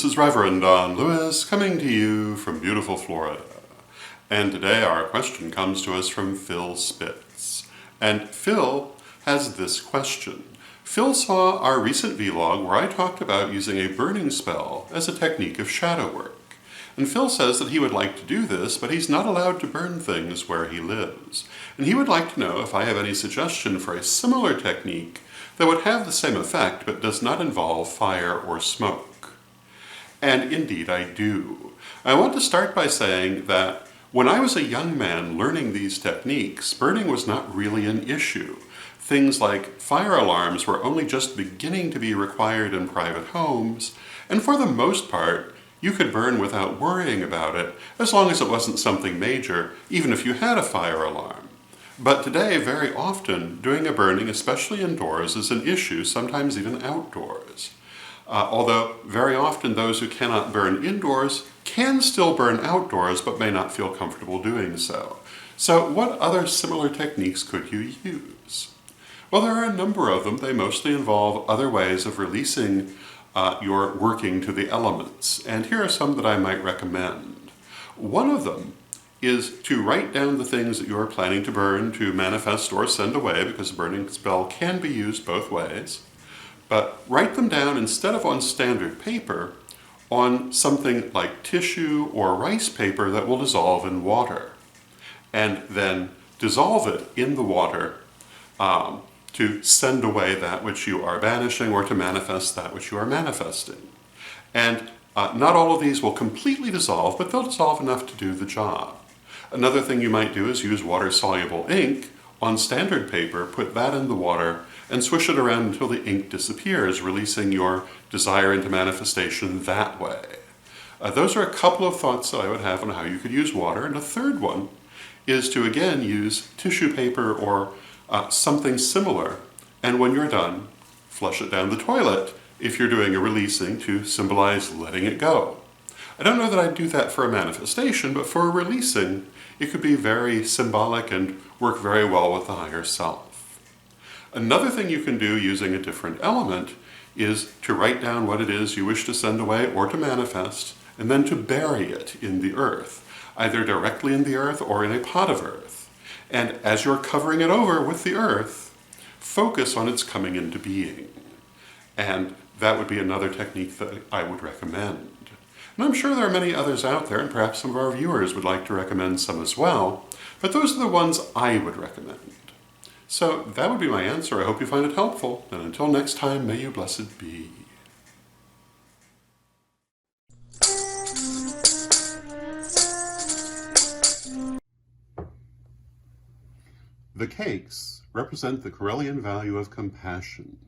this is Reverend Don Lewis coming to you from beautiful Florida. And today our question comes to us from Phil Spitz. And Phil has this question. Phil saw our recent vlog where I talked about using a burning spell as a technique of shadow work. And Phil says that he would like to do this, but he's not allowed to burn things where he lives. And he would like to know if I have any suggestion for a similar technique that would have the same effect but does not involve fire or smoke. And indeed I do. I want to start by saying that when I was a young man learning these techniques, burning was not really an issue. Things like fire alarms were only just beginning to be required in private homes, and for the most part, you could burn without worrying about it, as long as it wasn't something major, even if you had a fire alarm. But today, very often, doing a burning, especially indoors, is an issue, sometimes even outdoors. Although very often those who cannot burn indoors can still burn outdoors, but may not feel comfortable doing so. So what other similar techniques could you use? Well, there are a number of them. They mostly involve other ways of releasing your working to the elements. And here are some that I might recommend. One of them is to write down the things that you are planning to burn, to manifest or send away, because a burning spell can be used both ways. But write them down instead of on standard paper, on something like tissue or rice paper that will dissolve in water. And then dissolve it in the water to send away that which you are banishing or to manifest that which you are manifesting. And not all of these will completely dissolve, but they'll dissolve enough to do the job. Another thing you might do is use water-soluble ink on standard paper, put that in the water, and swish it around until the ink disappears, releasing your desire into manifestation that way. Those are a couple of thoughts that I would have on how you could use water. And a third one is to again use tissue paper or something similar, and when you're done, flush it down the toilet if you're doing a releasing to symbolize letting it go. I don't know that I'd do that for a manifestation, but for a releasing, it could be very symbolic and work very well with the higher self. Another thing you can do using a different element is to write down what it is you wish to send away or to manifest, and then to bury it in the earth, either directly in the earth or in a pot of earth. And as you're covering it over with the earth, focus on its coming into being. And that would be another technique that I would recommend. And I'm sure there are many others out there, and perhaps some of our viewers would like to recommend some as well, but those are the ones I would recommend. So that would be my answer. I hope you find it helpful, and until next time, may you blessed be. The cakes represent the Correllian value of compassion,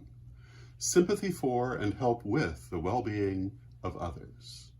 sympathy for and help with the well-being of others.